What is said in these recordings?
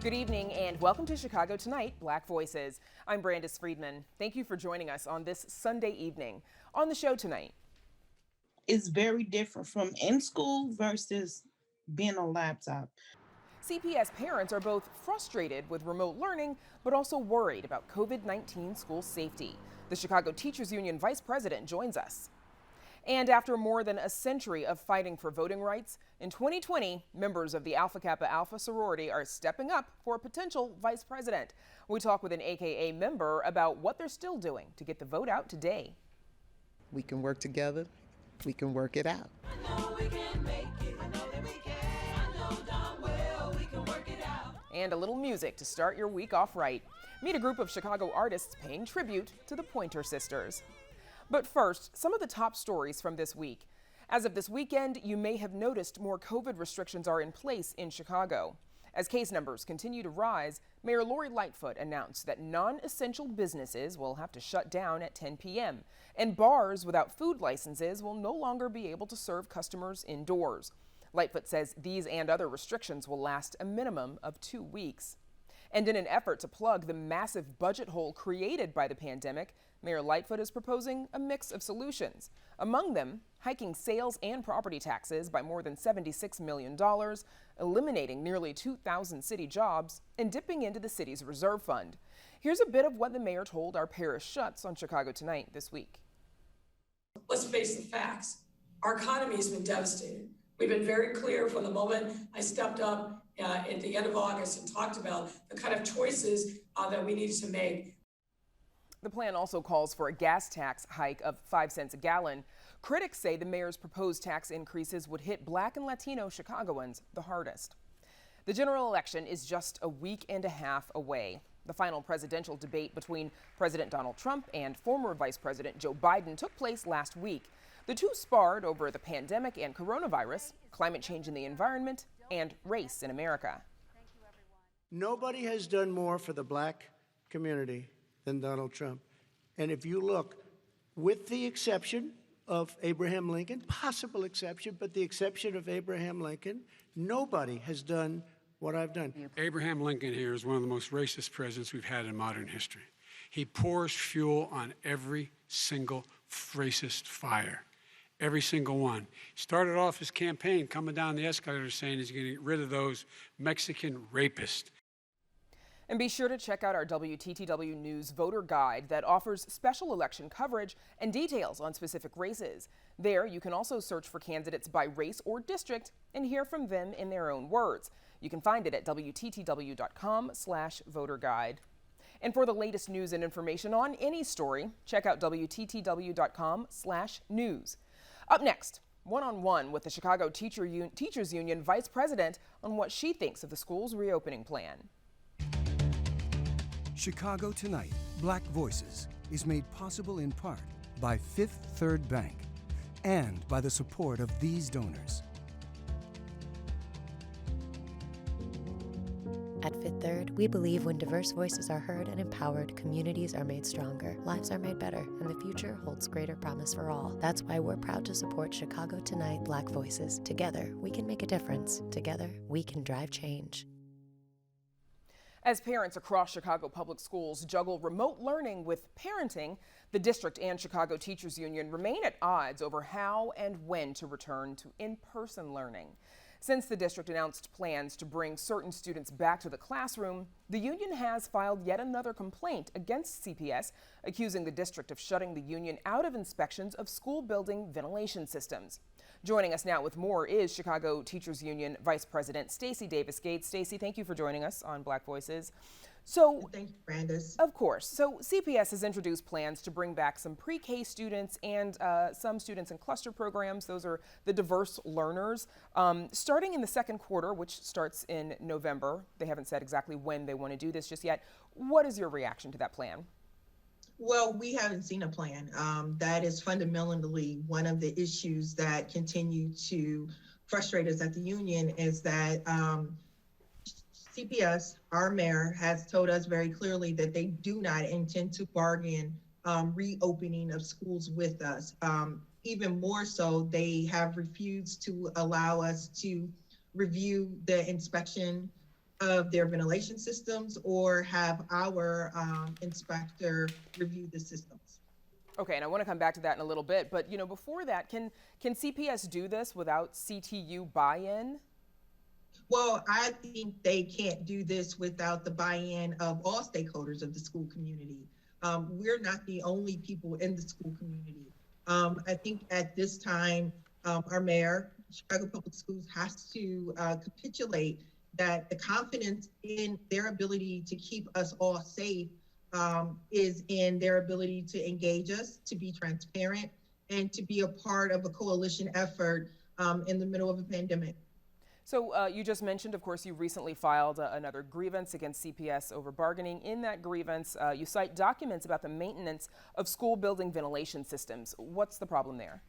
Good evening and welcome to Chicago Tonight, Black Voices. I'm Brandis Friedman. Thank you for joining us on this Sunday evening. On the show tonight, is very different from in school versus being on laptop. CPS parents are both frustrated with remote learning, but also worried about COVID-19 school safety. The Chicago Teachers Union Vice President joins us. And after more than a century of fighting for voting rights, in 2020, members of the Alpha Kappa Alpha sorority are stepping up for a potential vice president. We talk with an AKA member about what they're still doing to get the vote out today. We can work together. We can work it out. I know we can make it. I know that we can. I know darn well we can work it out. And a little music to start your week off right. Meet a group of Chicago artists paying tribute to the Pointer Sisters. But first, some of the top stories from this week. As of this weekend, you may have noticed more COVID restrictions are in place in Chicago. As case numbers continue to rise, Mayor Lori Lightfoot announced that non-essential businesses will have to shut down at 10 p.m. and bars without food licenses will no longer be able to serve customers indoors. Lightfoot says these and other restrictions will last a minimum of 2 weeks. And in an effort to plug the massive budget hole created by the pandemic, Mayor Lightfoot is proposing a mix of solutions. Among them, hiking sales and property taxes by more than $76 million, eliminating nearly 2,000 city jobs, and dipping into the city's reserve fund. Here's a bit of what the mayor told our Parish Shuts on Chicago Tonight this week. Let's face the facts. Our economy has been devastated. We've been very clear from the moment I stepped up at the end of August and talked about the kind of choices that we needed to make. The plan also calls for a gas tax hike of 5 cents a gallon. Critics say the mayor's proposed tax increases would hit Black and Latino Chicagoans the hardest. The general election is just a week and a half away. The final presidential debate between President Donald Trump and former Vice President Joe Biden took place last week. The two sparred over the pandemic and coronavirus, climate change in the environment, and race in America. Nobody has done more for the Black community than Donald Trump. And if you look, with the exception of Abraham Lincoln, possible exception, but the exception of Abraham Lincoln, nobody has done what I've done. Abraham Lincoln here is one of the most racist presidents we've had in modern history. He pours fuel on every single racist fire. Every single one. He started off his campaign coming down the escalator saying he's going to get rid of those Mexican rapists. And be sure to check out our WTTW News voter guide that offers special election coverage and details on specific races. There, you can also search for candidates by race or district and hear from them in their own words. You can find it at WTTW.com/voter guide. And for the latest news and information on any story, check out WTTW.com/news. Up next, one-on-one with the Chicago Teachers Union Vice President on what she thinks of the school's reopening plan. Chicago Tonight, Black Voices is made possible in part by Fifth Third Bank and by the support of these donors. At Fifth Third, we believe when diverse voices are heard and empowered, communities are made stronger, lives are made better, and the future holds greater promise for all. That's why we're proud to support Chicago Tonight, Black Voices. Together, we can make a difference. Together, we can drive change. As parents across Chicago public schools juggle remote learning with parenting, the district and Chicago Teachers Union remain at odds over how and when to return to in-person learning. Since the district announced plans to bring certain students back to the classroom, the union has filed yet another complaint against CPS, accusing the district of shutting the union out of inspections of school building ventilation systems. Joining us now with more is Chicago Teachers Union Vice President Stacey Davis Gates. Stacey, thank you for joining us on Black Voices. So, Thank you, Brandis. of course. So CPS has introduced plans to bring back some pre-K students and some students in cluster programs. Those are the diverse learners. Starting in the second quarter, which starts in November. They haven't said exactly when they want to do this just yet. What is your reaction to that plan? Well, we haven't seen a plan. That is fundamentally one of the issues that continue to frustrate us at the union is that CPS, our mayor, has told us very clearly that they do not intend to bargain reopening of schools with us. Even more so, they have refused to allow us to review the inspection of their ventilation systems or have our inspector review the systems. Okay, and I want to come back to that in a little bit, but before that, can CPS do this without CTU buy-in? Well, I think they can't do this without the buy-in of all stakeholders of the school community. We're not the only people in the school community. I think at this time, our mayor, Chicago Public Schools, has to capitulate that the confidence in their ability to keep us all safe is in their ability to engage us, to be transparent, and to be a part of a coalition effort in the middle of a pandemic. So you just mentioned, of course, you recently filed another grievance against CPS over bargaining. In that grievance, you cite documents about the maintenance of school building ventilation systems. What's the problem there?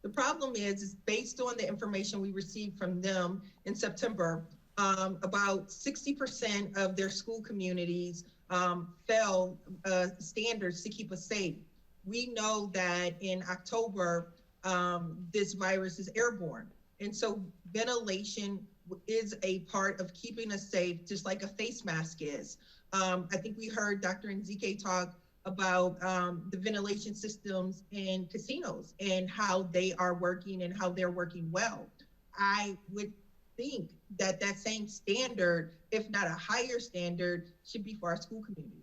The problem is based on the information we received from them in September, about 60% of their school communities fell standards to keep us safe. We know that in October, this virus is airborne. And so ventilation is a part of keeping us safe, just like a face mask is. I think we heard Dr. Nzike talk about the ventilation systems in casinos and how they are working and how they're working well. I would think that that same standard, if not a higher standard, should be for our school communities.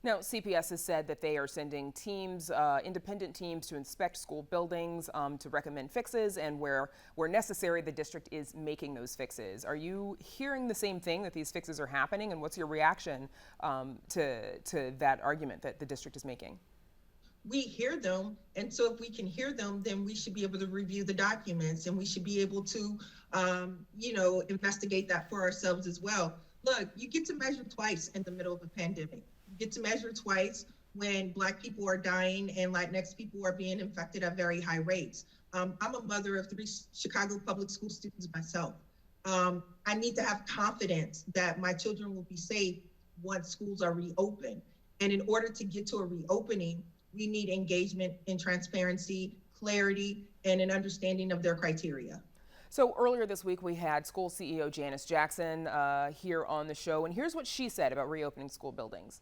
Now, CPS has said that they are sending teams, independent teams, to inspect school buildings, to recommend fixes, and where necessary, the district is making those fixes. Are you hearing the same thing, that these fixes are happening, and what's your reaction to that argument that the district is making? We hear them, and so if we can hear them, then we should be able to review the documents, and we should be able to, investigate that for ourselves as well. Look, you get to measure twice in the middle of a pandemic. You get to measure twice when Black people are dying and Latinx people are being infected at very high rates. I'm a mother of 3 Chicago public school students myself. I need to have confidence that my children will be safe once schools are reopened. And in order to get to a reopening, we need engagement and transparency, clarity, and an understanding of their criteria. So earlier this week, we had school CEO Janice Jackson here on the show, and here's what she said about reopening school buildings.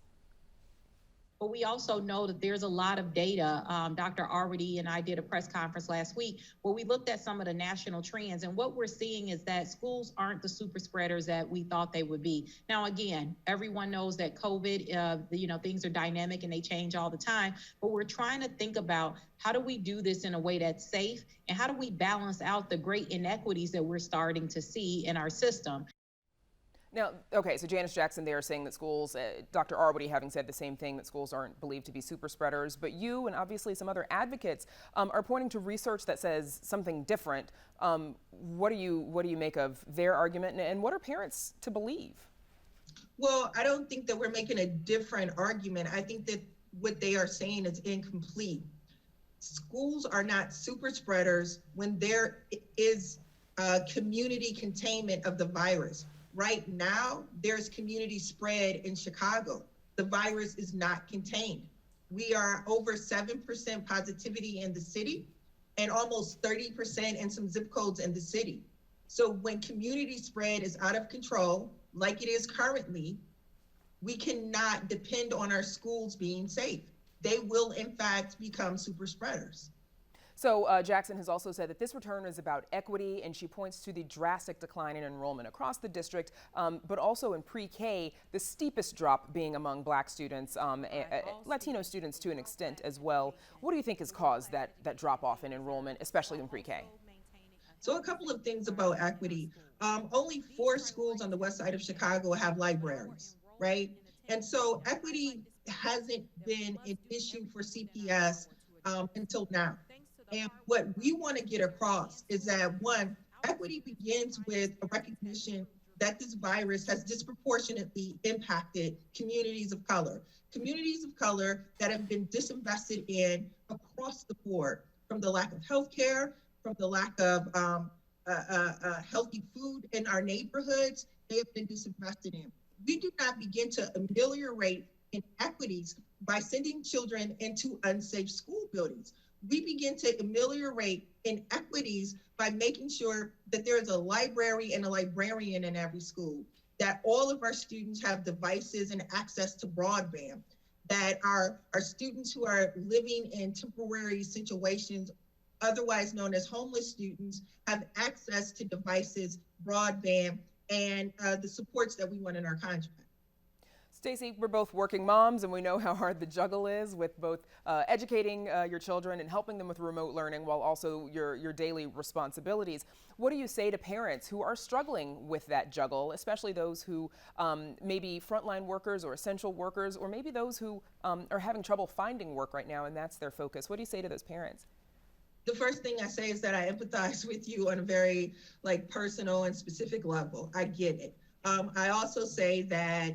But we also know that there's a lot of data. Dr. Arwady and I did a press conference last week where we looked at some of the national trends, and what we're seeing is that schools aren't the super spreaders that we thought they would be. Now, again, everyone knows that COVID, things are dynamic and they change all the time, but we're trying to think about how do we do this in a way that's safe, and how do we balance out the great inequities that we're starting to see in our system. Now, okay, so Janice Jackson there saying that schools, Dr. Arwady having said the same thing, that schools aren't believed to be super spreaders, but you and obviously some other advocates are pointing to research that says something different. What do you make of their argument, and what are parents to believe? Well, I don't think that we're making a different argument. I think that what they are saying is incomplete. Schools are not super spreaders when there is community containment of the virus. Right now, there's community spread in Chicago. The virus is not contained. We are over 7% positivity in the city and almost 30% in some zip codes in the city. So when community spread is out of control, like it is currently, we cannot depend on our schools being safe. They will, in fact, become super spreaders. So Jackson has also said that this return is about equity, and she points to the drastic decline in enrollment across the district, but also in pre-K, the steepest drop being among Black students, Latino students to an extent as well. What do you think has caused that drop off in enrollment, especially in pre-K? So a couple of things about equity. Only 4 schools on the west side of Chicago have libraries, right? And so equity hasn't been an issue for CPS until now. And what we want to get across is that, one, equity begins with a recognition that this virus has disproportionately impacted communities of color that have been disinvested in across the board, from the lack of healthcare, from the lack of healthy food in our neighborhoods. They have been disinvested in. We do not begin to ameliorate inequities by sending children into unsafe school buildings. We begin to ameliorate inequities by making sure that there is a library and a librarian in every school. that all of our students have devices and access to broadband, that our students who are living in temporary situations, otherwise known as homeless students, have access to devices, broadband, and the supports that we want in our contract. Stacey, we're both working moms, and we know how hard the juggle is with both educating your children and helping them with remote learning while also your daily responsibilities. What do you say to parents who are struggling with that juggle, especially those who may be frontline workers or essential workers, or maybe those who are having trouble finding work right now and that's their focus? What do you say to those parents? The first thing I say is that I empathize with you on a very personal and specific level. I get it. I also say that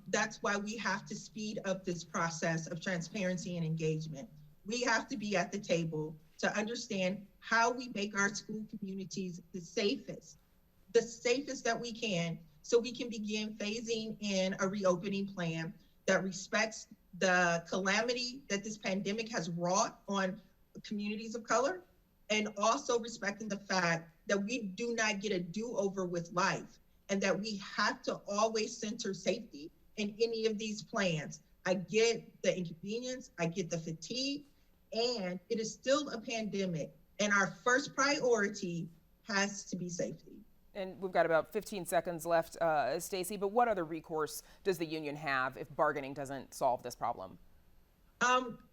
that's why we have to speed up this process of transparency and engagement. We have to be at the table to understand how we make our school communities the safest that we can, so we can begin phasing in a reopening plan that respects the calamity that this pandemic has wrought on communities of color, and also respecting the fact that we do not get a do-over with life, and that we have to always center safety in any of these plans. I get the inconvenience, I get the fatigue, and it is still a pandemic, and our first priority has to be safety. And we've got about 15 seconds left, Stacey, but what other recourse does the union have if bargaining doesn't solve this problem?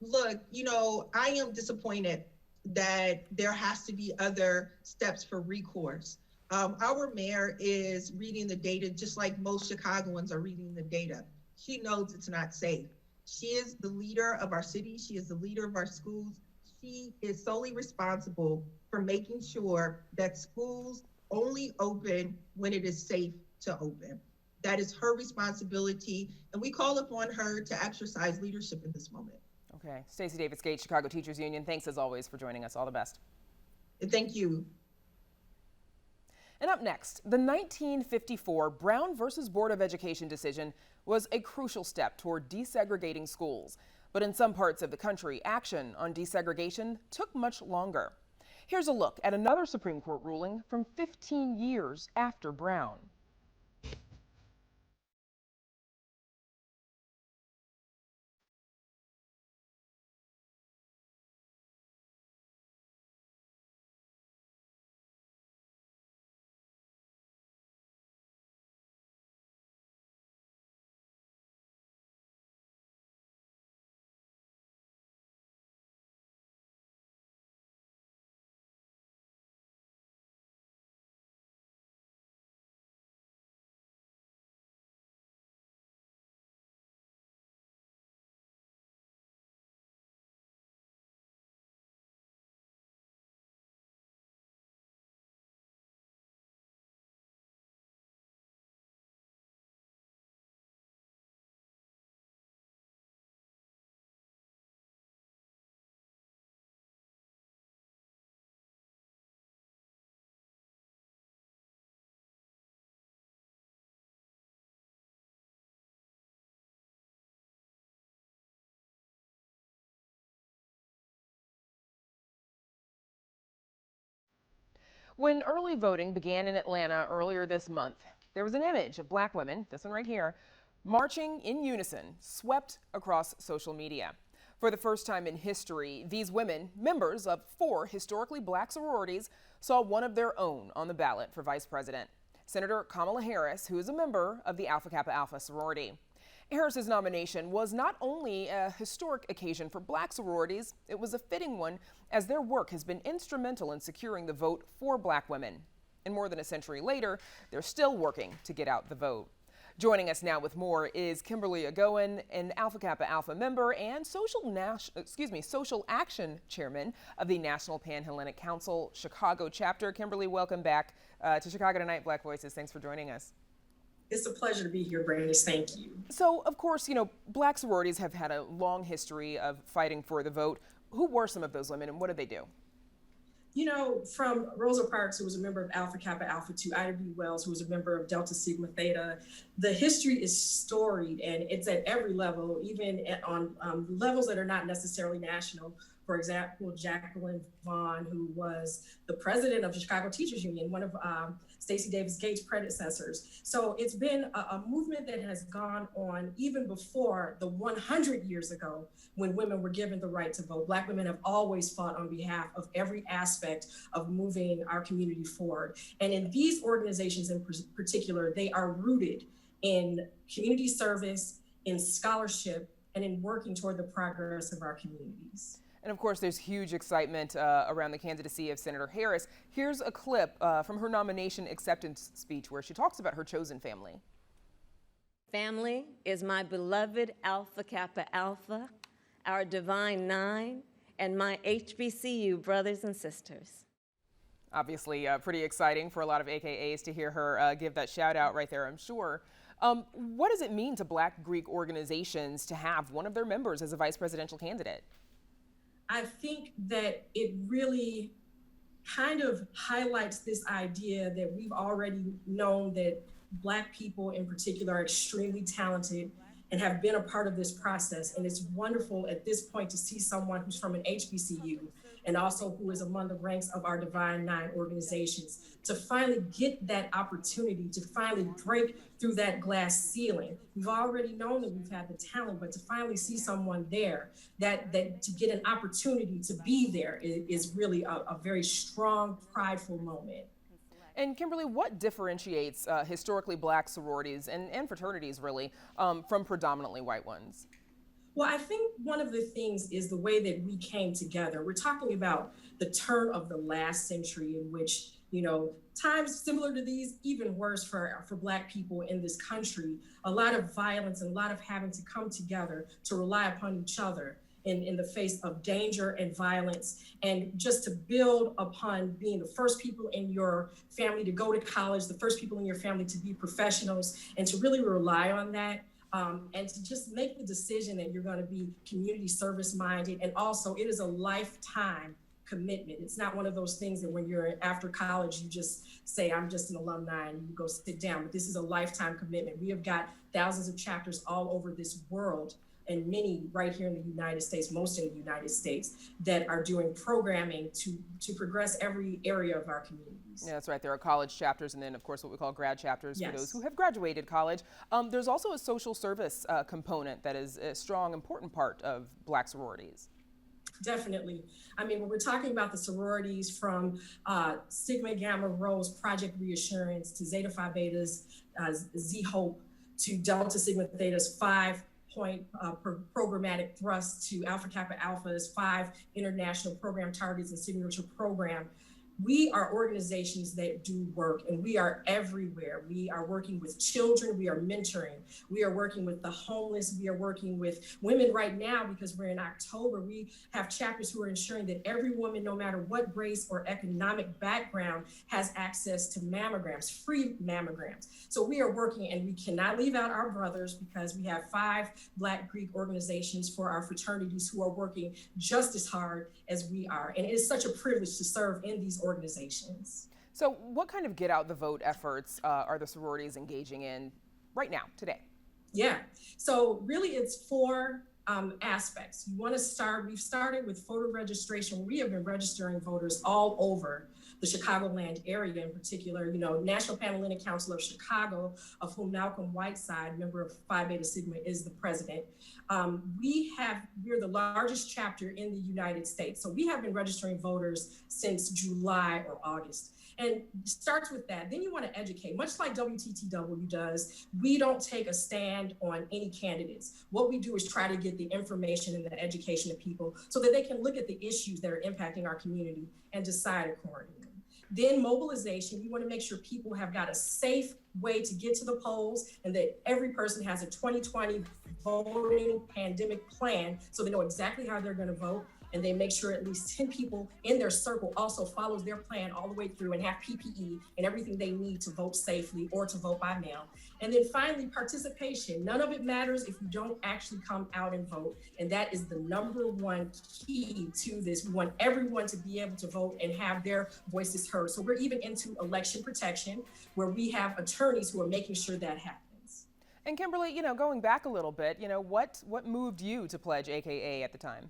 Look, I am disappointed that there has to be other steps for recourse. Our mayor is reading the data just like most Chicagoans are reading the data. She knows it's not safe. She is the leader of our city. She is the leader of our schools. She is solely responsible for making sure that schools only open when it is safe to open. That is her responsibility, and we call upon her to exercise leadership in this moment. Okay. Stacey Davis-Gates, Chicago Teachers Union, thanks as always for joining us. All the best. Thank you. And up next, the 1954 Brown versus Board of Education decision was a crucial step toward desegregating schools. But in some parts of the country, action on desegregation took much longer. Here's a look at another Supreme Court ruling from 15 years after Brown. When early voting began in Atlanta earlier this month, there was an image of black women, this one right here, marching in unison, swept across social media. For the first time in history, these women, members of 4 historically black sororities, saw one of their own on the ballot for vice president. Senator Kamala Harris, who is a member of the Alpha Kappa Alpha sorority. Harris's nomination was not only a historic occasion for black sororities, it was a fitting one as their work has been instrumental in securing the vote for black women. And more than a century later, they're still working to get out the vote. Joining us now with more is Kimberly Agoin, an Alpha Kappa Alpha member and social action chairman of the National Pan-Hellenic Council Chicago chapter. Kimberly, welcome back to Chicago Tonight, Black Voices. Thanks for joining us. It's a pleasure to be here, Brandice. Thank you. So, of course, black sororities have had a long history of fighting for the vote. Who were some of those women and what did they do? From Rosa Parks, who was a member of Alpha Kappa Alpha, to Ida B. Wells, who was a member of Delta Sigma Theta, the history is storied, and it's at every level, even on levels that are not necessarily national. For example, Jacqueline Vaughn, who was the president of the Chicago Teachers Union, one of Stacey Davis Gates' predecessors. So it's been a movement that has gone on even before the 100 years ago when women were given the right to vote. Black women have always fought on behalf of every aspect of moving our community forward. And in these organizations in particular, they are rooted in community service, in scholarship, and in working toward the progress of our communities. And of course, there's huge excitement around the candidacy of Senator Harris. Here's a clip from her nomination acceptance speech where she talks about her chosen family. Family is my beloved Alpha Kappa Alpha, our Divine Nine, and my HBCU brothers and sisters. Obviously, pretty exciting for a lot of AKAs to hear her give that shout out right there, I'm sure. What does it mean to Black Greek organizations to have one of their members as a vice presidential candidate? I think that it really kind of highlights this idea that we've already known that Black people in particular are extremely talented and have been a part of this process. And it's wonderful at this point to see someone who's from an HBCU and also who is among the ranks of our Divine Nine organizations to finally get that opportunity to finally break through that glass ceiling. We've already known that we've had the talent, but to finally see someone there, that to get an opportunity to be there is really a very strong, prideful moment. And Kimberly, what differentiates historically Black sororities and fraternities really from predominantly white ones? Well, I think one of the things is the way that we came together. We're talking about the turn of the last century in which, times similar to these, even worse for Black people in this country, a lot of violence and a lot of having to come together to rely upon each other in the face of danger and violence, and just to build upon being the first people in your family to go to college, the first people in your family to be professionals, and to really rely on that. And to just make the decision that you're going to be community service minded. And also it is a lifetime commitment. It's not one of those things that when you're after college, you just say, I'm just an alumni and you go sit down, but this is a lifetime commitment. We have got thousands of chapters all over this world, and many right here in the United States, most in the United States, that are doing programming to progress every area of our communities. Yeah, that's right. There are college chapters and then, of course, what we call grad chapters Yes. for those who have graduated college. There's also a social service component that is a strong, important part of Black sororities. Definitely. I mean, when we're talking about the sororities from Sigma Gamma Rho's Project Reassurance to Zeta Phi Beta's Z Hope to Delta Sigma Theta's 5-point programmatic thrust to Alpha Kappa Alpha's 5 international program targets and signature program. We are organizations that do work, and we are everywhere. We are working with children, we are mentoring, we are working with the homeless, we are working with women right now because we're in October. We have chapters who are ensuring that every woman, no matter what race or economic background, has access to mammograms, free mammograms. So we are working, and we cannot leave out our brothers because we have 5 Black Greek organizations for our fraternities who are working just as hard as we are. And it is such a privilege to serve in these organizations. So what kind of get out the vote efforts are the sororities engaging in right now, today? Yeah, so really it's 4 aspects. We've started with voter registration. We have been registering voters all over the Chicagoland area in particular. National Panhellenic Council of Chicago, of whom Malcolm Whiteside, member of Phi Beta Sigma, is the president. We're the largest chapter in the United States. So we have been registering voters since July or August. And it starts with that. Then you want to educate, much like WTTW does. We don't take a stand on any candidates. What we do is try to get the information and the education of people so that they can look at the issues that are impacting our community and decide accordingly. Then mobilization, we want to make sure people have got a safe way to get to the polls and that every person has a 2020 voting pandemic plan, so they know exactly how they're going to vote, and they make sure at least 10 people in their circle also follows their plan all the way through and have PPE and everything they need to vote safely or to vote by mail. And then finally, participation. None of it matters if you don't actually come out and vote. And that is the number one key to this. We want everyone to be able to vote and have their voices heard. So we're even into election protection, where we have attorneys who are making sure that happens. And Kimberly, going back a little bit, what moved you to pledge AKA at the time?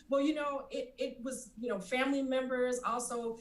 Well, it was, family members. Also,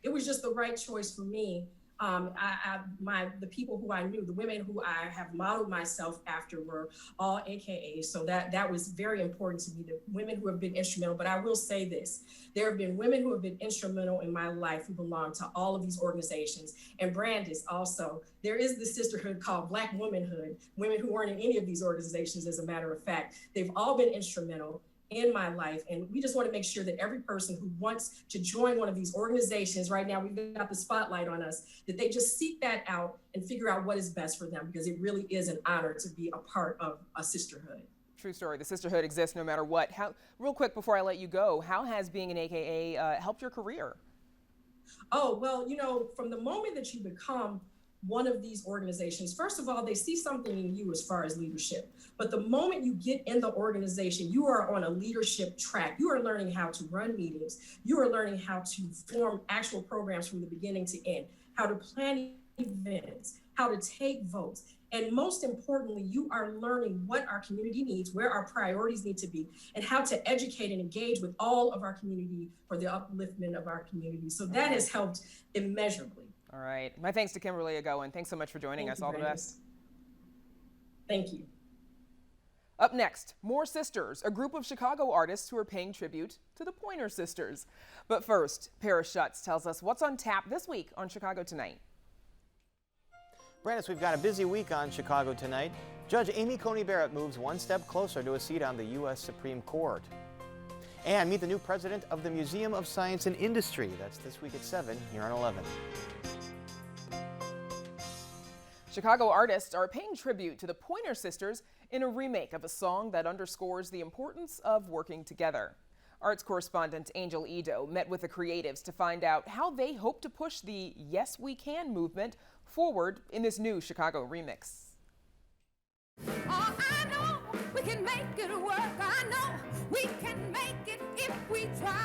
it was just the right choice for me. The people who I knew, the women who I have modeled myself after, were all AKA. So that was very important to me, the women who have been instrumental. But I will say this, there have been women who have been instrumental in my life who belong to all of these organizations. And Brandis also, there is this sisterhood called Black Womanhood, women who weren't in any of these organizations, as a matter of fact. They've all been instrumental in my life. And we just want to make sure that every person who wants to join one of these organizations, right now we've got the spotlight on us, that they just seek that out and figure out what is best for them, because it really is an honor to be a part of a sisterhood. True story. The sisterhood exists no matter what. Real quick before I let you go, how has being an AKA helped your career? Oh, well, from the moment that you become one of these organizations, first of all, they see something in you as far as leadership. But the moment you get in the organization, you are on a leadership track. You are learning how to run meetings. You are learning how to form actual programs from the beginning to end, how to plan events, how to take votes. And most importantly, you are learning what our community needs, where our priorities need to be, and how to educate and engage with all of our community for the upliftment of our community. So that has helped immeasurably. All right. My thanks to Kimberly Agoin. Thanks so much for joining us. All the best. Thank you. Up next, more sisters, a group of Chicago artists who are paying tribute to the Pointer Sisters. But first, Paris Schutz tells us what's on tap this week on Chicago Tonight. Brandis, we've got a busy week on Chicago Tonight. Judge Amy Coney Barrett moves one step closer to a seat on the U.S. Supreme Court. And meet the new president of the Museum of Science and Industry. That's this week at 7 here on 11. Chicago artists are paying tribute to the Pointer Sisters in a remake of a song that underscores the importance of working together. Arts correspondent Angel Edo met with the creatives to find out how they hope to push the Yes We Can movement forward in this new Chicago remix. Oh, I know we can make it work. I know we can make it if we try.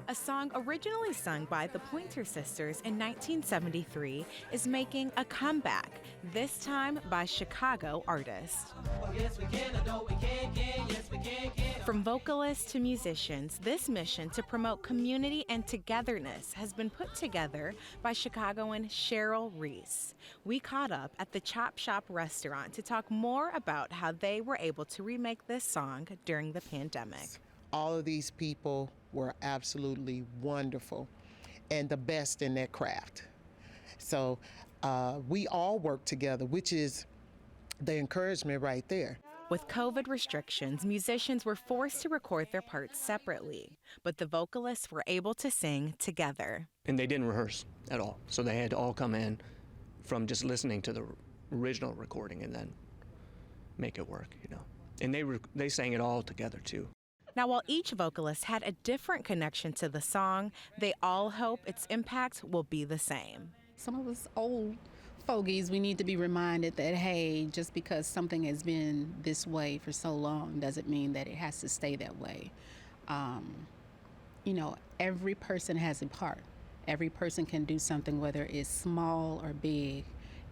A song originally sung by the Pointer Sisters in 1973 is making a comeback, this time by Chicago artists. Oh, yes, we can. I know we can. Yes, we can. From vocalists to musicians, this mission to promote community and togetherness has been put together by Chicagoan Cheryl Reese. We caught up at the Chop Shop restaurant to talk more about how they were able to remake this song during the pandemic. All of these people were absolutely wonderful and the best in their craft. So we all work together, which is the encouragement right there. With COVID restrictions, musicians were forced to record their parts separately, but the vocalists were able to sing together. And they didn't rehearse at all, so they had to all come in from just listening to the original recording and then make it work, And they sang it all together too. Now, while each vocalist had a different connection to the song, they all hope its impact will be the same. Some of us old fogies, we need to be reminded that, hey, just because something has been this way for so long doesn't mean that it has to stay that way. Every person has a part. Every person can do something, whether it's small or big,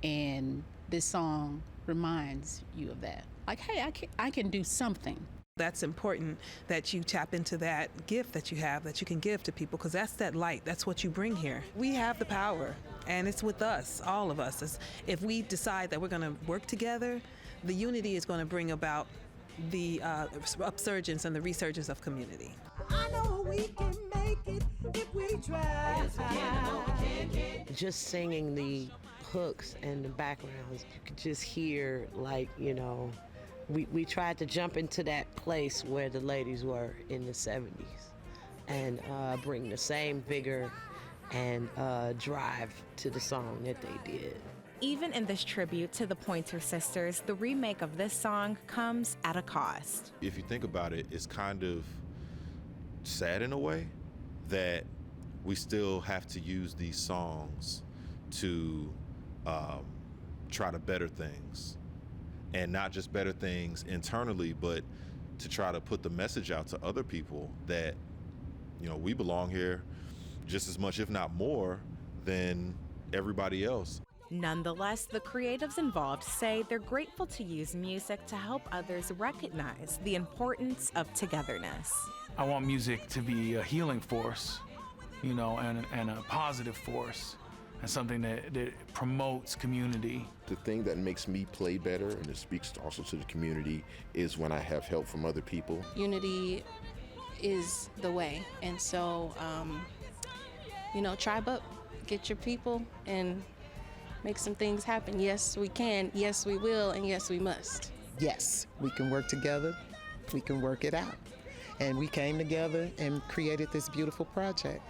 and this song reminds you of that. Like, hey, I can do something. That's important that you tap into that gift that you have, that you can give to people, because that's that light. That's what you bring here. We have the power, and it's with us, all of us. If we decide that we're going to work together, the unity is going to bring about the upsurgence and the resurgence of community. I know we can make it if we try. Yes, we can. I know we can. Just singing the hooks and the backgrounds, you could just hear, we tried to jump into that place where the ladies were in the 70s and bring the same vigor and drive to the song that they did. Even in this tribute to the Pointer Sisters, the remake of this song comes at a cost. If you think about it, it's kind of sad in a way that we still have to use these songs to try to better things, and not just better things internally, but to try to put the message out to other people that, you know, we belong here just as much, if not more, than everybody else. Nonetheless, the creatives involved say they're grateful to use music to help others recognize the importance of togetherness. I want music to be a healing force, you know, and a positive force, and something that promotes community. The thing that makes me play better, and it speaks also to the community, is when I have help from other people. Unity is the way, and so, you know, tribe up, get your people, and make some things happen. Yes, we can, yes, we will, and yes, we must. Yes, we can work together, we can work it out. And we came together and created this beautiful project.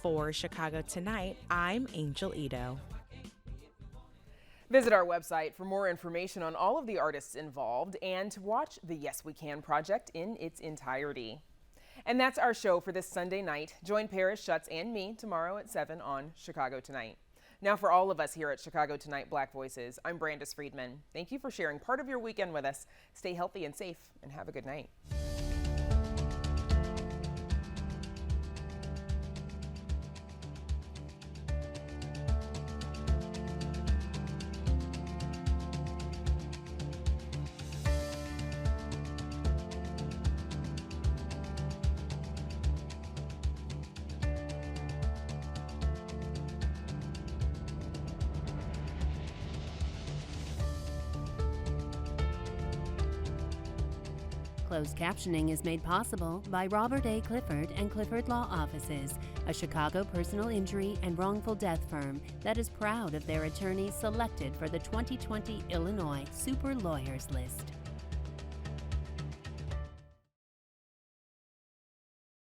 For Chicago Tonight, I'm Angel Ito. Visit our website for more information on all of the artists involved and to watch the Yes We Can project in its entirety. And that's our show for this Sunday night. Join Paris Schutz and me tomorrow at 7 on Chicago Tonight. Now, for all of us here at Chicago Tonight Black Voices, I'm Brandis Friedman. Thank you for sharing part of your weekend with us. Stay healthy and safe, and have a good night. Closed captioning is made possible by Robert A. Clifford and Clifford Law Offices, a Chicago personal injury and wrongful death firm that is proud of their attorneys selected for the 2020 Illinois Super Lawyers List.